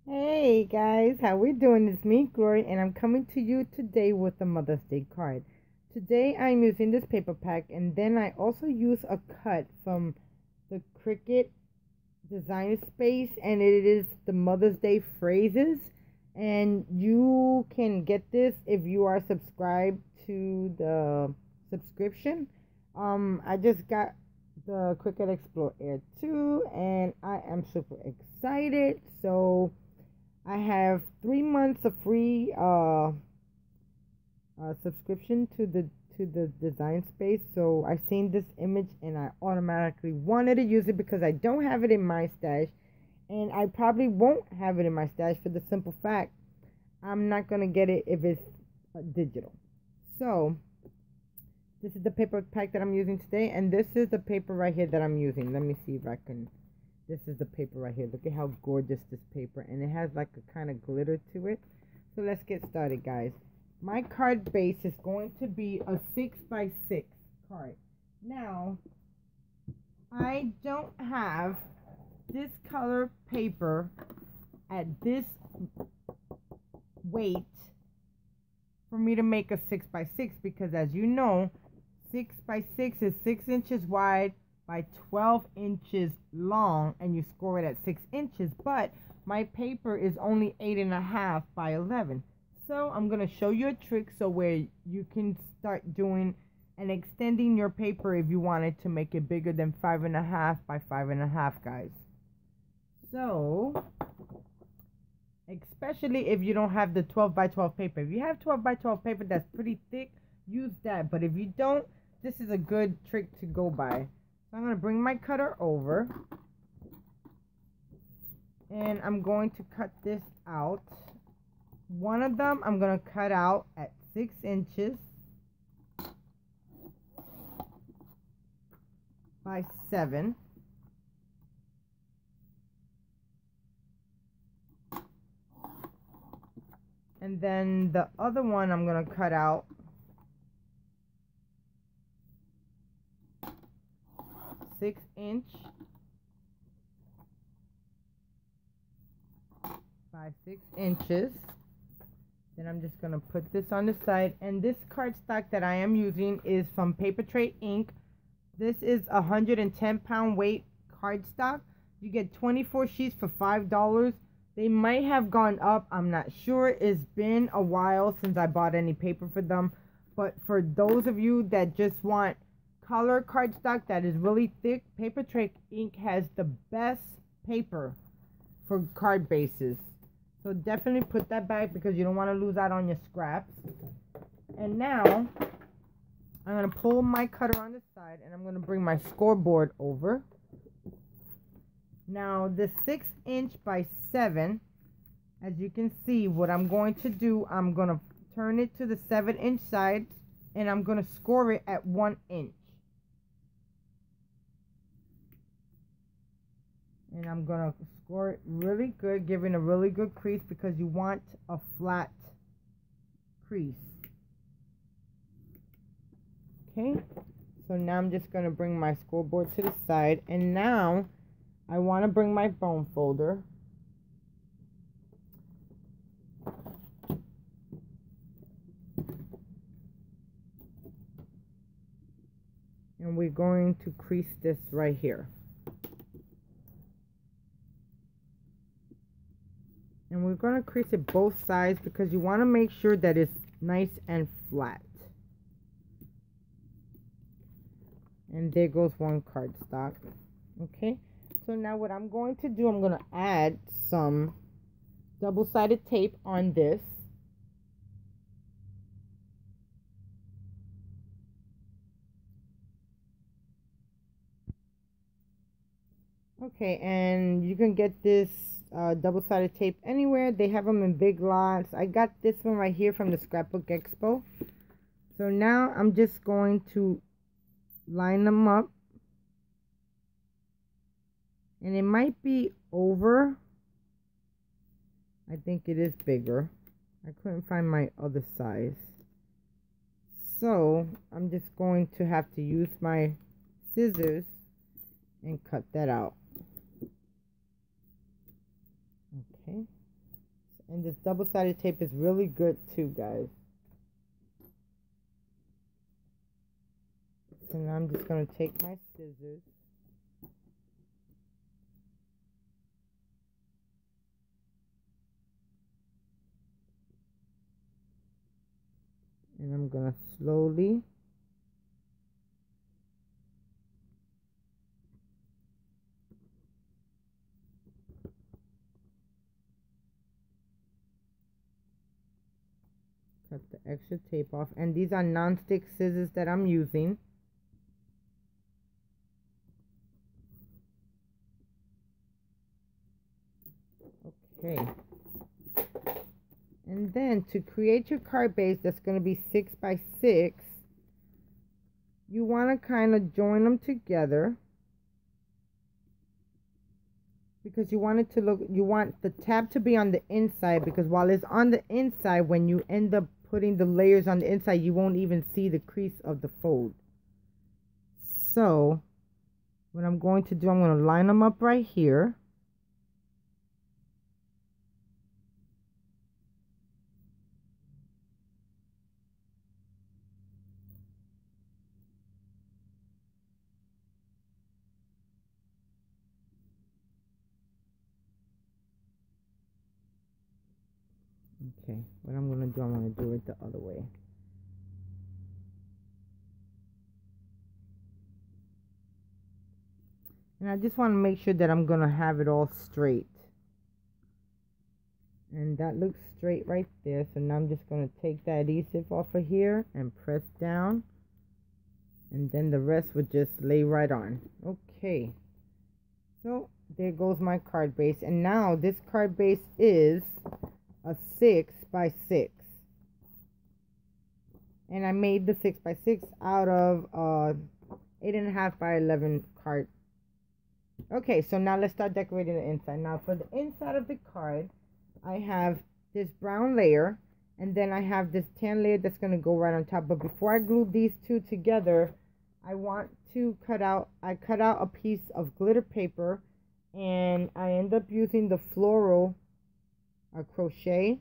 Hey guys, how we doing? It's me, Glory, and I'm coming to you today with a Mother's Day card. Today I'm using this paper pack, and then I also use a cut from the Cricut Design Space, and it is the Mother's Day phrases. And you can get this if you are subscribed to the subscription. I just got the Cricut Explore Air 2, and I am super excited. So I have 3 months of free subscription to the design space. So I seen this image and I automatically wanted to use it because I don't have it in my stash, and I probably won't have it in my stash for the simple fact I'm not gonna get it if it's digital. So this is the paper pack that I'm using today, and this is the paper right here that I'm using. Let me see if I can. This is the paper right here. Look at how gorgeous this paper, and it has like a kind of glitter to it. So let's get started, guys. My card base is going to be a 6x6 card. Now, I don't have this color paper at this weight for me to make a 6x6 because, as you know, 6x6 is 6 inches wide by 12 inches long, and you score it at 6 inches, but my paper is only 8.5 by 11. So I'm going to show you a trick so where you can start doing and extending your paper if you wanted to make it bigger than 5.5 by 5.5, guys. So especially if you don't have the 12 by 12 paper. If you have 12 by 12 paper that's pretty thick, use that. But if you don't, this is a good trick to go by. So I'm going to bring my cutter over, and I'm going to cut this out. One of them I'm going to cut out at 6 inches by 7. And then the other one I'm going to cut out 6 inch by 6 inches. Then I'm just going to put this on the side. And this cardstock that I am using is from Paper Tray Ink. This is a 110-pound weight cardstock. You get 24 sheets for $5. They might have gone up. I'm not sure. It's been a while since I bought any paper for them. But for those of you that just want color cardstock that is really thick, Paper Tray Ink has the best paper for card bases. So definitely put that back because you don't want to lose out on your scraps. And now I'm going to pull my cutter on the side, and I'm going to bring my scoreboard over. Now the 6 inch by 7, as you can see, what I'm going to do, I'm going to turn it to the 7-inch side, and I'm going to score it at 1 inch. And I'm going to score it really good, giving a really good crease because you want a flat crease. Okay, so now I'm just going to bring my scoreboard to the side, and now I want to bring my bone folder. And we're going to crease this right here. And we're going to crease it both sides because you want to make sure that it's nice and flat. And there goes one cardstock. Okay, so now what I'm going to do, I'm going to add some double-sided tape on this. Okay, and you can get this double-sided tape anywhere. They have them in big lots. I got this one right here from the Scrapbook Expo. So now I'm just going to line them up, and it might be over. I think it is bigger. I couldn't find my other size, so I'm just going to have to use my scissors and cut that out. Okay, And this double-sided tape is really good too, guys. So now I'm just going to take my scissors. And I'm going to slowly cut the extra tape off. And these are non-stick scissors that I'm using. Okay. And then to create your card base that's going to be 6 by 6, you want to kind of join them together, because you want it to look, you want the tab to be on the inside, because while it's on the inside, when you end up putting the layers on the inside, you won't even see the crease of the fold. So what I'm going to do, I'm going to line them up right here. Okay, what I'm going to do, I'm going to do it the other way. And I just want to make sure that I'm going to have it all straight. And that looks straight right there. So now I'm just going to take that adhesive off of here and press down. And then the rest would just lay right on. Okay. So there goes my card base. And now this card base is a 6 by 6. And I made the 6 by 6 out of 8.5 by 11 card. Okay, so now let's start decorating the inside. Now for the inside of the card, I have this brown layer, and then I have this tan layer that's going to go right on top. But before I glue these two together, I want to cut out a piece of glitter paper, and I end up using the floral crochet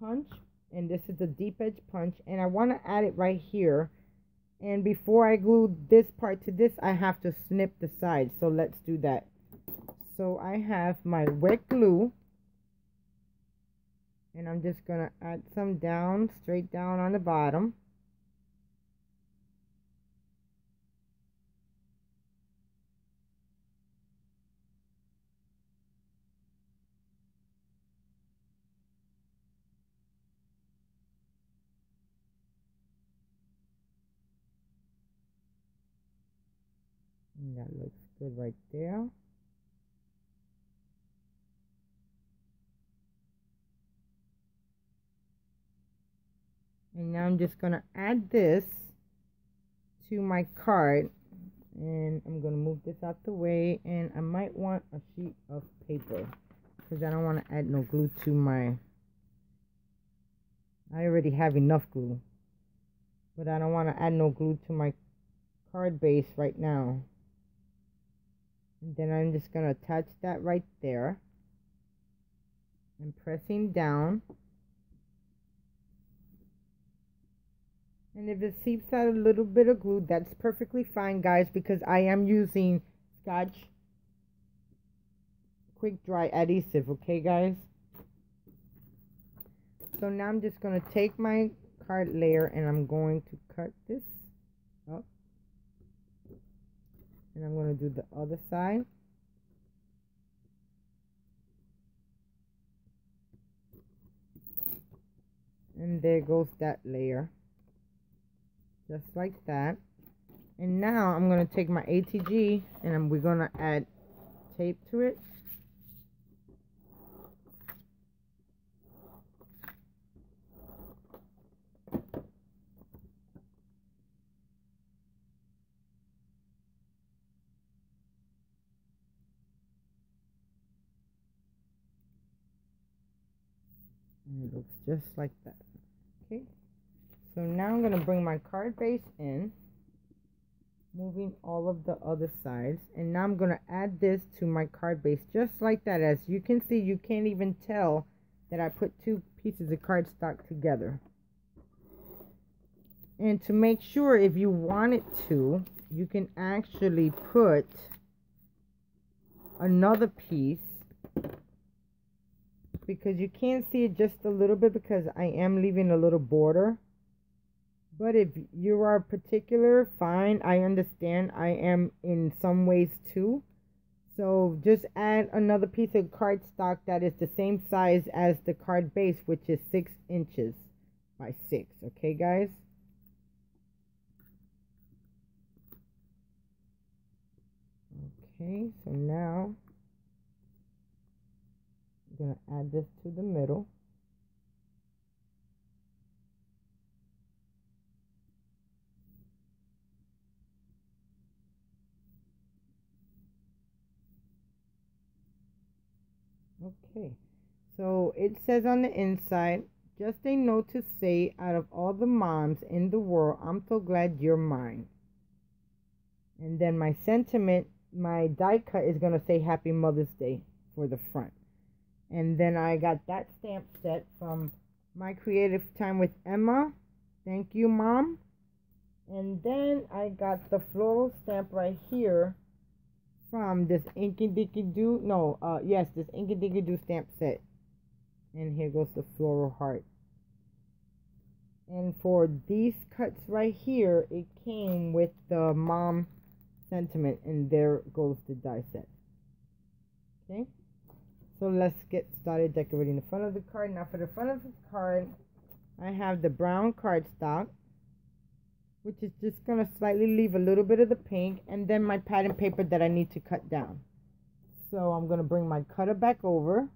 punch, and this is the deep edge punch, and I want to add it right here. And before I glue this part to this, I have to snip the sides. So let's do that. So I have my wet glue, and I'm just going to add some down, straight down on the bottom. And that looks good right there. And now I'm just going to add this to my card. And I'm going to move this out the way. And I might want a sheet of paper, because I don't want to add no glue to my... I already have enough glue. But I don't want to add no glue to my card base right now. And then I'm just going to attach that right there. And pressing down. And if it seeps out a little bit of glue, that's perfectly fine, guys, because I am using Scotch Quick Dry adhesive, okay, guys? So now I'm just going to take my card layer and I'm going to cut this up. And I'm going to do the other side. And there goes that layer. Just like that. And now I'm going to take my ATG and we're going to add tape to it. And it looks just like that. Okay. So now I'm going to bring my card base in, moving all of the other sides. And now I'm going to add this to my card base just like that. As you can see, you can't even tell that I put two pieces of cardstock together. And to make sure, if you wanted to, you can actually put another piece, because you can't see it just a little bit because I am leaving a little border. But if you are particular, fine, I understand. I am in some ways too. So just add another piece of cardstock that is the same size as the card base, which is 6 inches by 6. Okay, guys? Okay, so now I'm going to add this to the middle. Okay, so it says on the inside, just a note to say, out of all the moms in the world, I'm so glad you're mine. And then my sentiment, my die cut is going to say Happy Mother's Day for the front. And then I got that stamp set from My Creative Time with Emma. Thank you, Mom. And then I got the floral stamp right here from this Inky Dinky Doo, this Inky Dinky Doo stamp set. And here goes the floral heart. And for these cuts right here, it came with the mom sentiment, and there goes the die set. Okay, so let's get started decorating the front of the card. Now for the front of the card, I have the brown cardstock, which is just going to slightly leave a little bit of the pink, and then my pattern paper that I need to cut down. So I'm going to bring my cutter back over.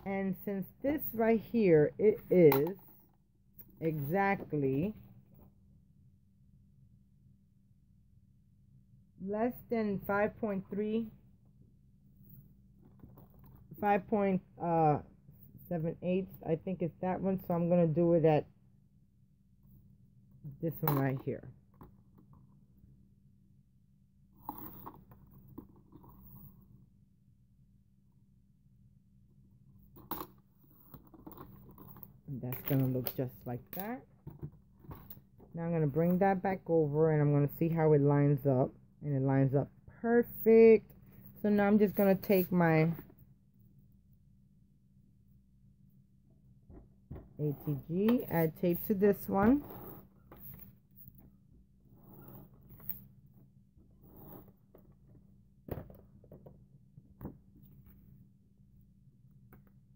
And since this right here, it is exactly less than 5.3, 5.78, I think it's that one, so I'm going to do it at this one right here. And that's going to look just like that. Now I'm going to bring that back over, and I'm going to see how it lines up. And it lines up perfect. So now I'm just going to take my ATG, add tape to this one.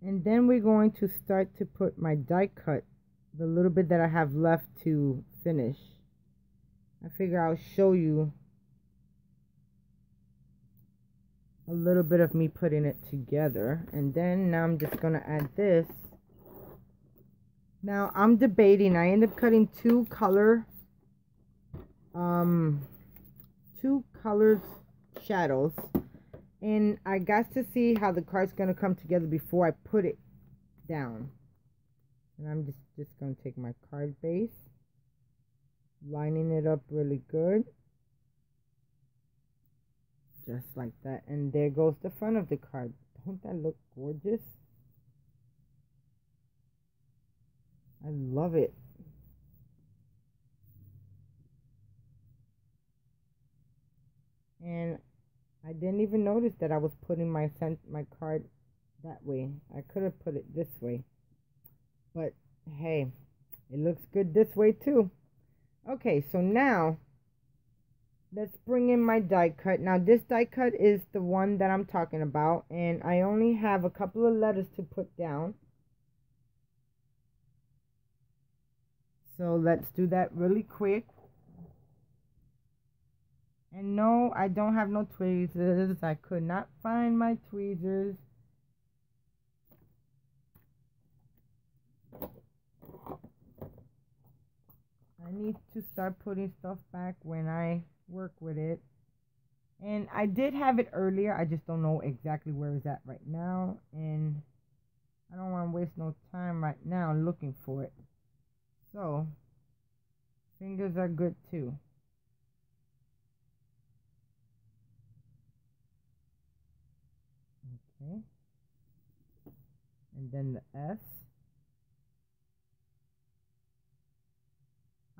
And then we're going to start to put my die cut, the little bit that I have left to finish. I figure I'll show you a little bit of me putting it together. And then now I'm just going to add this. Now I'm debating. I end up cutting two colors shadows, and I got to see how the card's gonna come together before I put it down. And I'm just gonna take my card base, lining it up really good, just like that. And there goes the front of the card. Don't that look gorgeous? I love it. And I didn't even notice that I was putting my card that way. I could have put it this way, but hey, it looks good this way too. Okay, so now let's bring in my die cut. Now this die cut is the one that I'm talking about, and I only have a couple of letters to put down. So let's do that really quick. And no, I don't have no tweezers. I could not find my tweezers. I need to start putting stuff back when I work with it. And I did have it earlier. I just don't know exactly where it's at right now. And I don't want to waste no time right now looking for it. So, fingers are good too. Okay. And then the S.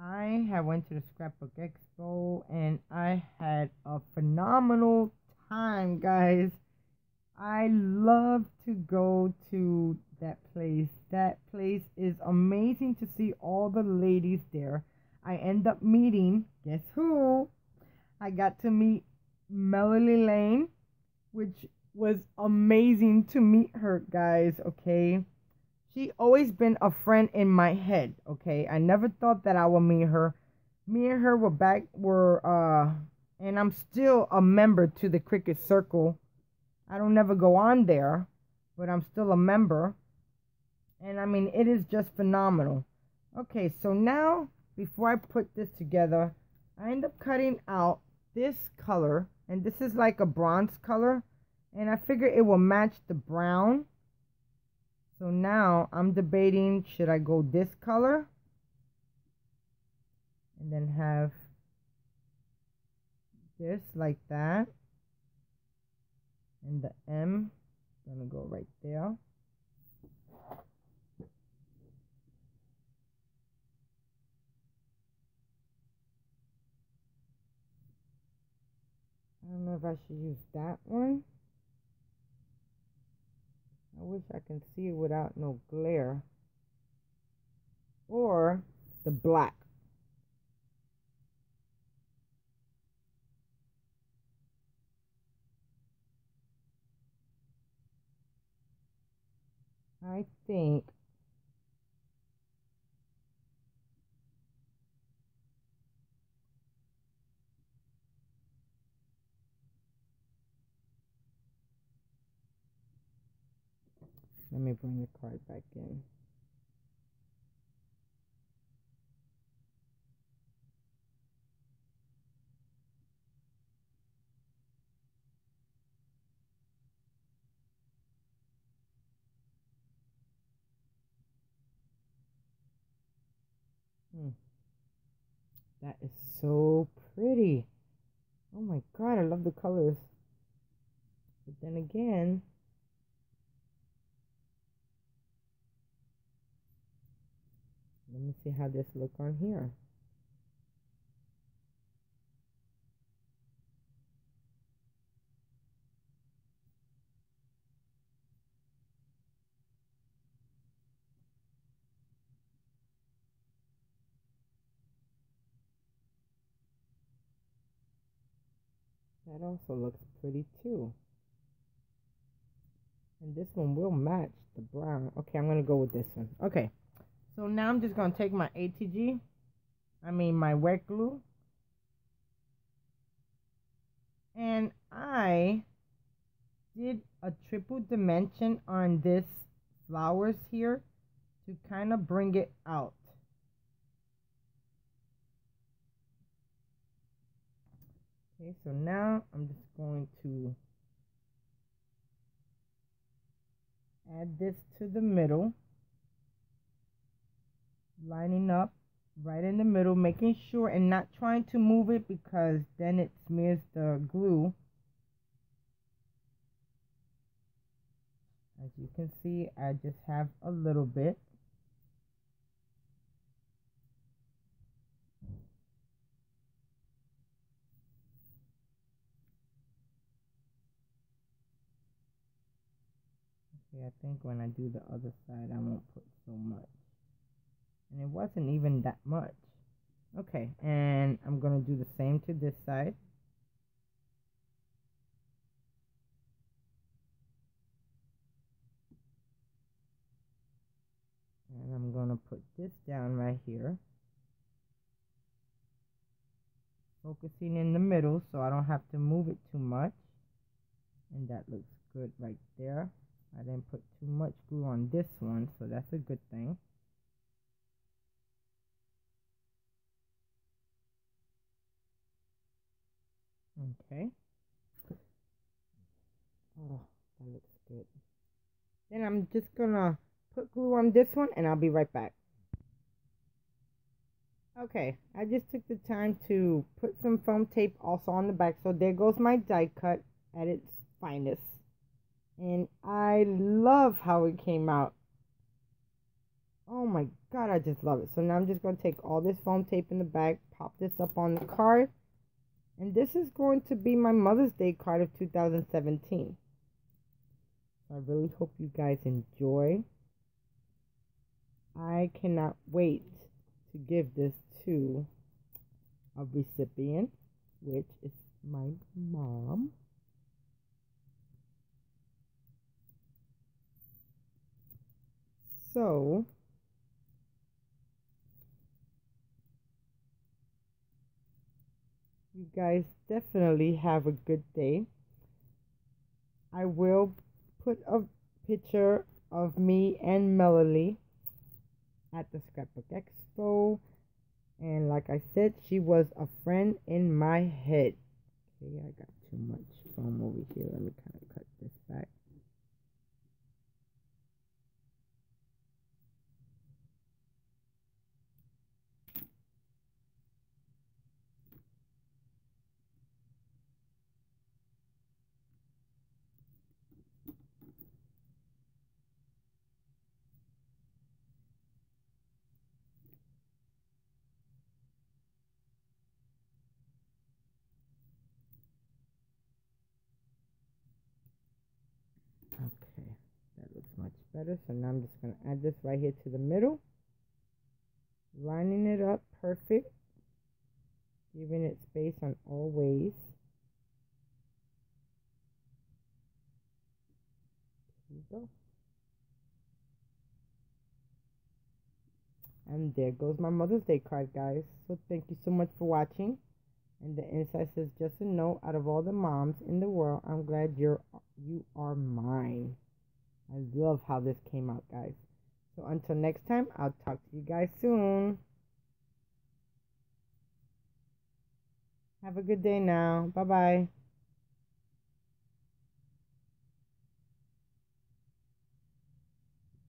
I had went to the Scrapbook Expo and I had a phenomenal time, guys. I love to go to that place. That place is amazing to see all the ladies there. I end up meeting, guess who? I got to meet Melody Lane, which was amazing to meet her, guys, okay? She always been a friend in my head, okay? I never thought that I would meet her. Me and her and I'm still a member to the Cricket Circle. I don't never go on there, but I'm still a member. And I mean, it is just phenomenal. Okay, so now, before I put this together, I end up cutting out this color, and this is like a bronze color, and I figure it will match the brown. So now I'm debating, should I go this color and then have this like that, and the M gonna go right there. I don't know if I should use that one. I wish I can see it without no glare. Or the black. I think let me bring the card back in. That is so pretty. Oh my god, I love the colors. But then again, let me see how this look on here. That also looks pretty too. And this one will match the brown. Okay, I'm going to go with this one. Okay, so now I'm just going to take my my wet glue. And I did a triple dimension on this flowers here to kind of bring it out. Okay, so now I'm just going to add this to the middle, lining up right in the middle, making sure and not trying to move it because then it smears the glue. As you can see, I just have a little bit. Okay, I think when I do the other side, I won't put so much. And it wasn't even that much. Okay, and I'm going to do the same to this side. And I'm going to put this down right here. Focusing in the middle so I don't have to move it too much. And that looks good right there. I didn't put too much glue on this one, so that's a good thing. Okay. Oh, that looks good. Then I'm just gonna put glue on this one and I'll be right back. Okay, I just took the time to put some foam tape also on the back. So there goes my die cut at its finest. And I love how it came out. Oh my god, I just love it. So now I'm just going to take all this foam tape in the back, pop this up on the card. And this is going to be my Mother's Day card of 2017. I really hope you guys enjoy. I cannot wait to give this to a recipient, which is my mom. So, you guys definitely have a good day. I will put a picture of me and Melanie at the Scrapbook Expo. And like I said, she was a friend in my head. Okay, I got too much foam over here. Let me kind of cut this back. Okay, that looks much better. So now I'm just going to add this right here to the middle. Lining it up perfect. Giving it space on all ways. Here we go. And there goes my Mother's Day card, guys. So thank you so much for watching. And the inside says, just a note, out of all the moms in the world, I'm glad you are mine. I love how this came out, guys. So until next time, I'll talk to you guys soon. Have a good day now. Bye-bye.